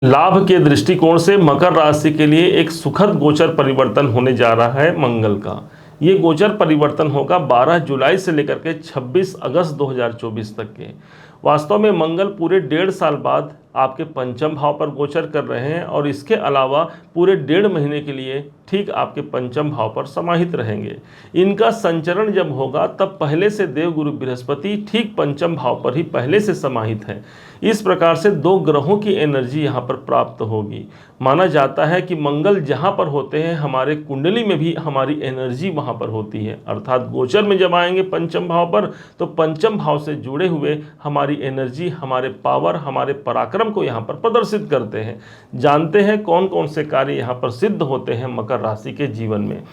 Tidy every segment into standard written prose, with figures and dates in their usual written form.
लाभ के दृष्टिकोण से मकर राशि के लिए एक सुखद गोचर परिवर्तन होने जा रहा है मंगल का। ये गोचर परिवर्तन होगा 12 जुलाई से लेकर के 26 अगस्त 2024 तक के। वास्तव में मंगल पूरे 1.5 साल बाद आपके पंचम भाव पर गोचर कर रहे हैं और इसके अलावा पूरे 1.5 महीने के लिए ठीक आपके पंचम भाव पर समाहित रहेंगे। इनका संचरण जब होगा तब पहले से देवगुरु बृहस्पति ठीक पंचम भाव पर ही पहले से समाहित है। इस प्रकार से दो ग्रहों की एनर्जी यहाँ पर प्राप्त होगी। माना जाता है कि मंगल जहाँ पर होते हैं हमारे कुंडली में भी हमारी एनर्जी वहाँ पर होती है, अर्थात गोचर में जब आएंगे पंचम भाव पर तो पंचम भाव से जुड़े हुए हमारी एनर्जी, हमारे पावर, हमारे पराक्रम को यहाँ पर प्रदर्शित करते हैं। जानते हैं कौन कौन से कार्य यहाँ पर सिद्ध होते हैं मकर राशि के जीवन में।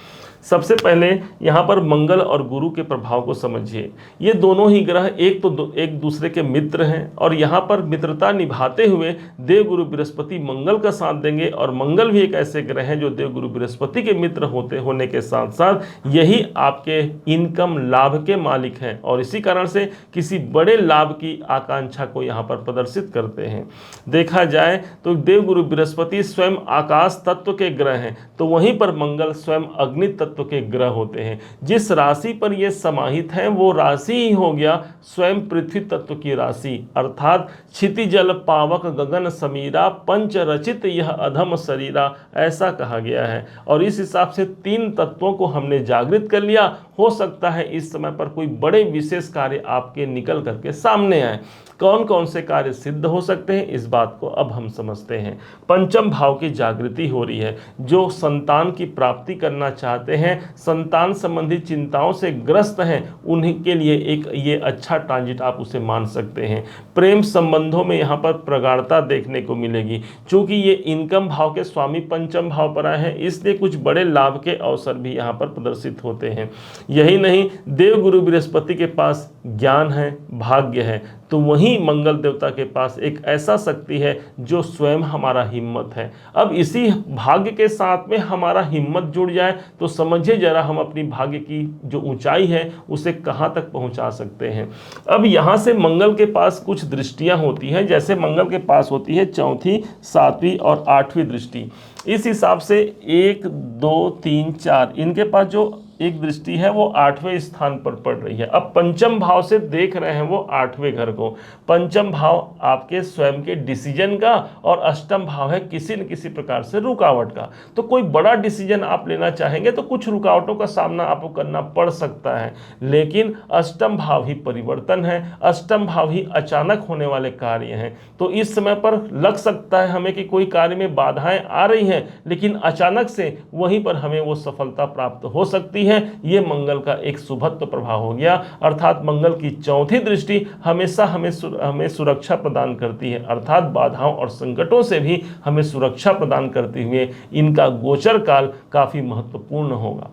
सबसे पहले यहाँ पर मंगल और गुरु के प्रभाव को समझिए। ये दोनों ही ग्रह एक दूसरे के मित्र हैं और यहाँ पर मित्रता निभाते हुए देवगुरु बृहस्पति मंगल का साथ देंगे और मंगल भी एक ऐसे ग्रह हैं जो देवगुरु बृहस्पति के मित्र होने के साथ साथ यही आपके इनकम लाभ के मालिक हैं और इसी कारण से किसी बड़े लाभ की आकांक्षा को यहाँ पर प्रदर्शित करते हैं। देखा जाए तो देवगुरु बृहस्पति स्वयं आकाश तत्व के ग्रह हैं तो वहीं पर मंगल स्वयं अग्नि तत्व के ग्रह होते हैं। जिस राशि पर ये समाहित हैं वो राशि ही हो गया स्वयं पृथ्वी तत्व की राशि, अर्थात क्षिति जल पावक गगन समीरा पंच रचित यह अधम शरीरा, ऐसा कहा गया है। और इस हिसाब से 3 तत्वों को हमने जागृत कर लिया। हो सकता है इस समय पर कोई बड़े विशेष कार्य आपके निकल करके सामने आए। कौन कौन से कार्य सिद्ध हो सकते हैं इस बात को अब हम समझते हैं। पंचम भाव की जागृति हो रही है। जो संतान की प्राप्ति करना चाहते हैं, संतान संबंधी चिंताओं से ग्रस्त हैं, उन्हीं के लिए एक ये अच्छा ट्रांजिट आप उसे मान सकते हैं। प्रेम संबंधों में यहाँ पर प्रगाढ़ता देखने को मिलेगी। चूंकि ये इनकम भाव के स्वामी पंचम भाव पर आए हैं इसलिए कुछ बड़े लाभ के अवसर भी यहाँ पर प्रदर्शित होते हैं। यही नहीं, देवगुरु बृहस्पति के पास ज्ञान है, भाग्य है, तो वहीं मंगल देवता के पास एक ऐसा शक्ति है जो स्वयं हमारा हिम्मत है। अब इसी भाग्य के साथ में हमारा हिम्मत जुड़ जाए तो समझिए जरा हम अपनी भाग्य की जो ऊंचाई है उसे कहाँ तक पहुंचा सकते हैं। अब यहाँ से मंगल के पास कुछ दृष्टियां होती हैं, जैसे मंगल के पास होती है 4वीं, 7वीं और 8वीं दृष्टि। इस हिसाब से 1, 2, 3, 4 इनके पास जो एक दृष्टि है वो 8वें स्थान पर पड़ रही है। अब पंचम भाव से देख रहे हैं वो 8वें घर को। पंचम भाव आपके स्वयं के डिसीजन का और अष्टम भाव है किसी न किसी प्रकार से रुकावट का। तो कोई बड़ा डिसीजन आप लेना चाहेंगे तो कुछ रुकावटों का सामना आपको करना पड़ सकता है, लेकिन अष्टम भाव ही परिवर्तन है, अष्टम भाव ही अचानक होने वाले कार्य हैं। तो इस समय पर लग सकता है हमें कि कोई कार्य में बाधाएं आ रही हैं, लेकिन अचानक से वहीं पर हमें वो सफलता प्राप्त हो सकती है। ये मंगल का एक शुभत्व प्रभाव हो गया, अर्थात मंगल की 4थी दृष्टि हमेशा हमें सुरक्षा प्रदान करती है, अर्थात बाधाओं और संकटों से भी हमें सुरक्षा प्रदान करते हुए इनका गोचर काल काफी महत्वपूर्ण होगा।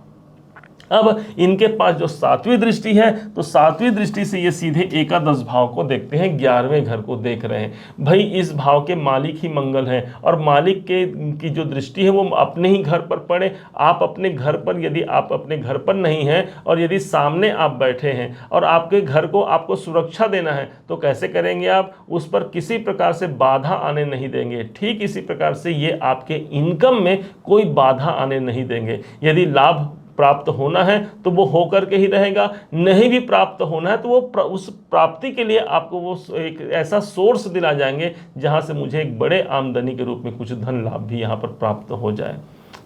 अब इनके पास जो 7वीं दृष्टि है तो 7वीं दृष्टि से ये सीधे एकादश भाव को देखते हैं, 11वें घर को देख रहे हैं। भाई इस भाव के मालिक ही मंगल हैं और मालिक की जो दृष्टि है वो अपने ही घर पर पड़े। आप अपने घर पर, यदि आप अपने घर पर नहीं हैं और यदि सामने आप बैठे हैं और आपके घर को आपको सुरक्षा देना है तो कैसे करेंगे आप? उस पर किसी प्रकार से बाधा आने नहीं देंगे। ठीक इसी प्रकार से ये आपके इनकम में कोई बाधा आने नहीं देंगे। यदि लाभ प्राप्त होना है तो वो होकर के ही रहेगा, नहीं भी प्राप्त होना है तो वो उस प्राप्ति के लिए आपको वो एक ऐसा सोर्स दिला जाएंगे जहां से मुझे एक बड़े आमदनी के रूप में कुछ धन लाभ भी यहाँ पर प्राप्त हो जाए।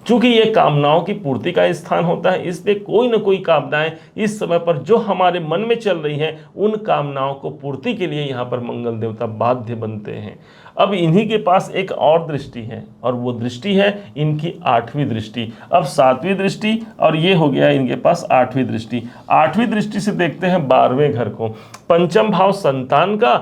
चूंकि ये कामनाओं की पूर्ति का स्थान होता है इसलिए कोई न कोई कामनाएं इस समय पर जो हमारे मन में चल रही हैं उन कामनाओं को पूर्ति के लिए यहाँ पर मंगल देवता बाध्य बनते हैं। अब इन्हीं के पास एक और दृष्टि है और वो दृष्टि है इनकी 8वीं दृष्टि। अब 7वीं दृष्टि और ये हो गया इनके पास 8वीं दृष्टि। 8वीं दृष्टि से देखते हैं 12वें घर को। पंचम भाव संतान का,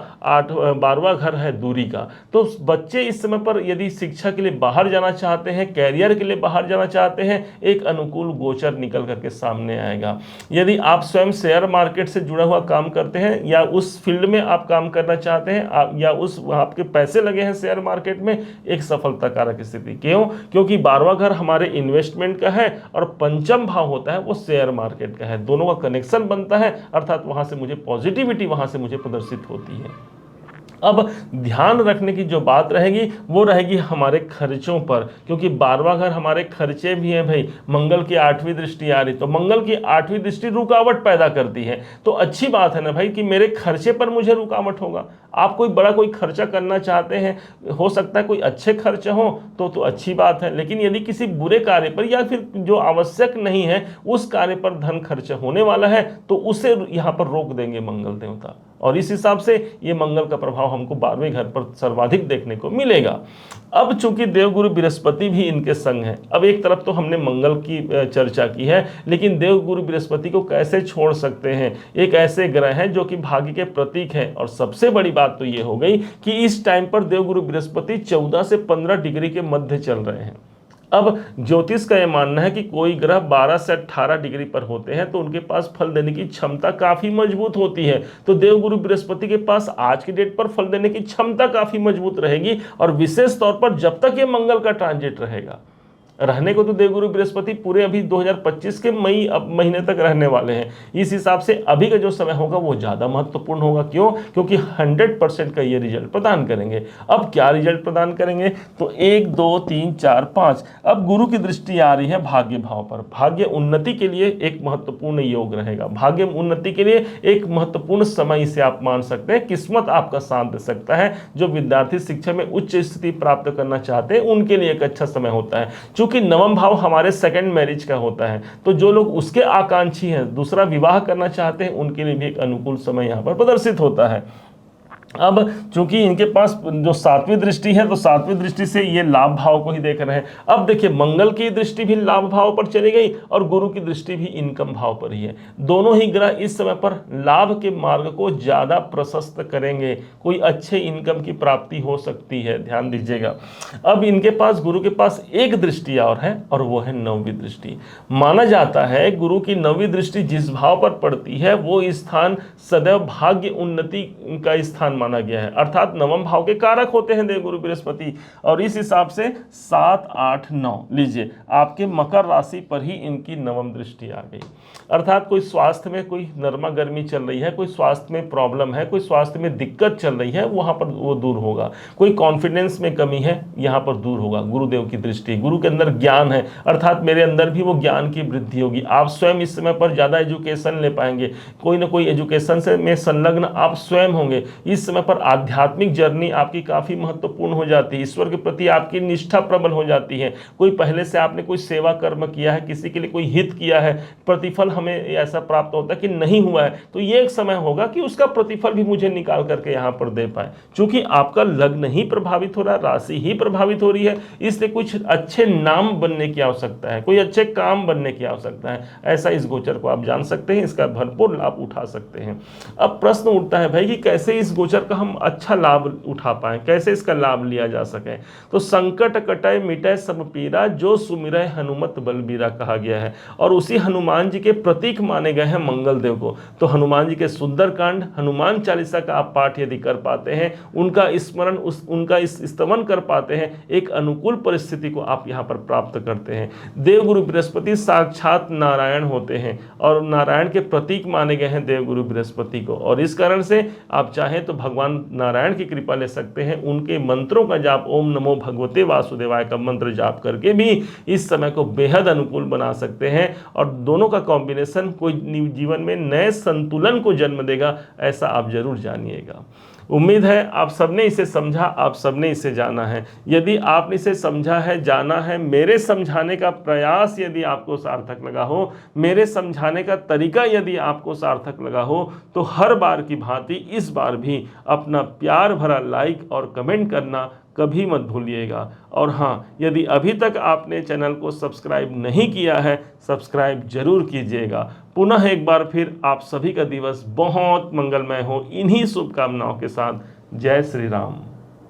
12वां घर है दूरी का। तो बच्चे इस समय पर यदि शिक्षा के लिए बाहर जाना चाहते हैं, कैरियर के लिए बाहर जाना चाहते हैं, एक अनुकूल गोचर निकल करके सामने आएगा। यदि आप स्वयं शेयर मार्केट से जुड़ा हुआ काम करते हैं या उस फील्ड में आप काम करना चाहते हैं या उस आपके पैसे लगे हैं शेयर मार्केट में, एक सफलता कारक स्थिति। क्यों? क्योंकि 12वां घर हमारे इन्वेस्टमेंट का है और पंचम भाव होता है वो शेयर मार्केट का है। दोनों का कनेक्शन बनता है, अर्थात वहां से मुझे पॉजिटिविटी वहां से मुझे प्रदर्शित होती है। अब ध्यान रखने की जो बात रहेगी वो रहेगी हमारे खर्चों पर, क्योंकि 12वां घर हमारे खर्चे भी हैं भाई। मंगल की 8वीं दृष्टि आ रही, तो मंगल की 8वीं दृष्टि रुकावट पैदा करती है। तो अच्छी बात है ना भाई कि मेरे खर्चे पर मुझे रुकावट होगा। आप कोई खर्चा करना चाहते हैं, हो सकता है कोई अच्छे खर्चे हो तो अच्छी बात है, लेकिन यदि किसी बुरे कार्य पर या फिर जो आवश्यक नहीं है उस कार्य पर धन खर्च होने वाला है तो उसे यहाँ पर रोक देंगे मंगल देवता। और इस हिसाब से ये मंगल का प्रभाव हमको 12वें घर पर सर्वाधिक देखने को मिलेगा। अब चूंकि देवगुरु बृहस्पति भी इनके संग है, अब एक तरफ तो हमने मंगल की चर्चा की है, लेकिन देवगुरु बृहस्पति को कैसे छोड़ सकते हैं। एक ऐसे ग्रह हैं जो कि भाग्य के प्रतीक है, और सबसे बड़ी बात तो ये हो गई कि इस टाइम पर देवगुरु बृहस्पति 14 से 15 डिग्री के मध्य चल रहे हैं। अब ज्योतिष का यह मानना है कि कोई ग्रह 12 से 18 डिग्री पर होते हैं तो उनके पास फल देने की क्षमता काफी मजबूत होती है। तो देवगुरु बृहस्पति के पास आज की डेट पर फल देने की क्षमता काफी मजबूत रहेगी, और विशेष तौर पर जब तक ये मंगल का ट्रांजिट रहेगा। रहने को तो देवगुरु बृहस्पति पूरे अभी 2025 के मई महीने तक रहने वाले हैं। इस हिसाब से अभी का जो समय होगा वो ज़्यादा महत्वपूर्ण होगा। क्यों? क्योंकि 100% का ये रिजल्ट प्रदान करेंगे। अब क्या रिजल्ट प्रदान करेंगे? तो 1 2 3 4 5 अब गुरु की दृष्टि आ रही है भाग्य भाव पर। भाग्य उन्नति के लिए एक महत्वपूर्ण योग रहेगा। भाग्य उन्नति के लिए एक महत्वपूर्ण समय इसे आप मान सकते हैं। किस्मत आपका साथ दे सकता है। जो विद्यार्थी शिक्षा में उच्च स्थिति प्राप्त करना चाहते हैं उनके लिए एक अच्छा समय होता है। कि नवम भाव हमारे सेकंड मैरिज का होता है, तो जो लोग उसके आकांक्षी हैं, दूसरा विवाह करना चाहते हैं, उनके लिए भी एक अनुकूल समय यहां पर प्रदर्शित होता है। अब चूंकि इनके पास जो 7वीं दृष्टि है, तो 7वीं दृष्टि से ये लाभ भाव को ही देख रहे हैं। अब देखिए मंगल की दृष्टि भी लाभ भाव पर चली गई और गुरु की दृष्टि भी इनकम भाव पर ही है। दोनों ही ग्रह इस समय पर लाभ के मार्ग को ज्यादा प्रशस्त करेंगे। कोई अच्छे इनकम की प्राप्ति हो सकती है, ध्यान दीजिएगा। अब इनके पास गुरु के पास एक दृष्टि और है, और वो है 9वीं दृष्टि। माना जाता है गुरु की 9वीं दृष्टि जिस भाव पर पड़ती है वो स्थान सदैव भाग्य उन्नति का स्थान माना गया है। अर्थात नवम भाव के कारक होते हैं देवगुरु बृहस्पति, और इस हिसाब से 7 8 9 लीजिए आपके मकर राशि पर ही इनकी नवम दृष्टि आ गई। अर्थात कोई स्वास्थ्य में कोई नरमा गर्मी चल रही है, कोई स्वास्थ्य में प्रॉब्लम है, कोई स्वास्थ्य में दिक्कत चल रही है, वहां पर वो दूर होगा। कोई कॉन्फिडेंस में कमी है, यहां पर दूर होगा। गुरुदेव की दृष्टि, गुरु के अंदर ज्ञान है, अर्थात मेरे अंदर भी वो ज्ञान की वृद्धि होगी। आप स्वयं इस समय पर ज्यादा एजुकेशन ले पाएंगे, कोई ना कोई एजुकेशन से में संलग्न आप स्वयं होंगे। इस समय पर आध्यात्मिक जर्नी आपकी काफी महत्वपूर्ण हो जाती है। ईश्वर के प्रति आपकी निष्ठा प्रबल हो जाती है। कोई पहले से आपने कोई सेवा कर्म किया है, किसी के लिए कोई हित किया है, प्रतिफल हमें ऐसा प्राप्त होता है कि नहीं हुआ है, तो ये एक समय होगा कि उसका प्रतिफल भी मुझे निकाल करके यहाँ पर दे पाए। चूंकि आपका लग्न ही प्रभावित हो रहा है, राशि ही प्रभावित हो रही है, इसलिए कुछ अच्छे नाम बनने की आवश्यकता है, कोई अच्छे काम बनने की आवश्यकता है। ऐसा इस गोचर को आप जान सकते हैं, इसका भरपूर लाभ उठा सकते हैं। अब प्रश्न उठता है भाई कि कैसे इस गोचर का हम अच्छा लाभ उठा पाएं, कैसे इसका लाभ लिया जा सके। तो संकट कटय मिटय सब पीरा, जो सुमिरय हनुमत बलबीरा कहा गया है, और उसी हनुमान जी के प्रतीक माने गए हैं मंगल देव को। तो हनुमान जी के सुंदरकांड, हनुमान चालीसा का आप पाठ यदि कर पाते हैं, उनका स्मरण, उनका स्तवन कर पाते हैं, एक अनुकूल परिस्थिति को आप यहाँ पर प्राप्त करते हैं। देवगुरु बृहस्पति साक्षात नारायण होते हैं, और नारायण के प्रतीक माने गए हैं देवगुरु बृहस्पति को, और इस कारण से आप चाहें तो भगवान नारायण की कृपा ले सकते हैं। उनके मंत्रों का जाप, ओम नमो भगवते वासुदेवाय का मंत्र जाप करके भी इस समय को बेहद अनुकूल बना सकते हैं, और दोनों का कॉम्बिनेशन कोई जीवन में नए संतुलन को जन्म देगा, ऐसा आप जरूर जानिएगा। उम्मीद है आप सबने इसे समझा, आप सबने इसे जाना है। यदि आपने इसे समझा है, जाना है, मेरे समझाने का प्रयास यदि आपको सार्थक लगा हो, मेरे समझाने का तरीका यदि आपको सार्थक लगा हो, तो हर बार की भांति इस बार भी अपना प्यार भरा लाइक और कमेंट करना कभी मत भूलिएगा। और हाँ, यदि अभी तक आपने चैनल को सब्सक्राइब नहीं किया है, सब्सक्राइब जरूर कीजिएगा। पुनः एक बार फिर आप सभी का दिवस बहुत मंगलमय हो, इन्हीं शुभकामनाओं के साथ। जय श्री राम।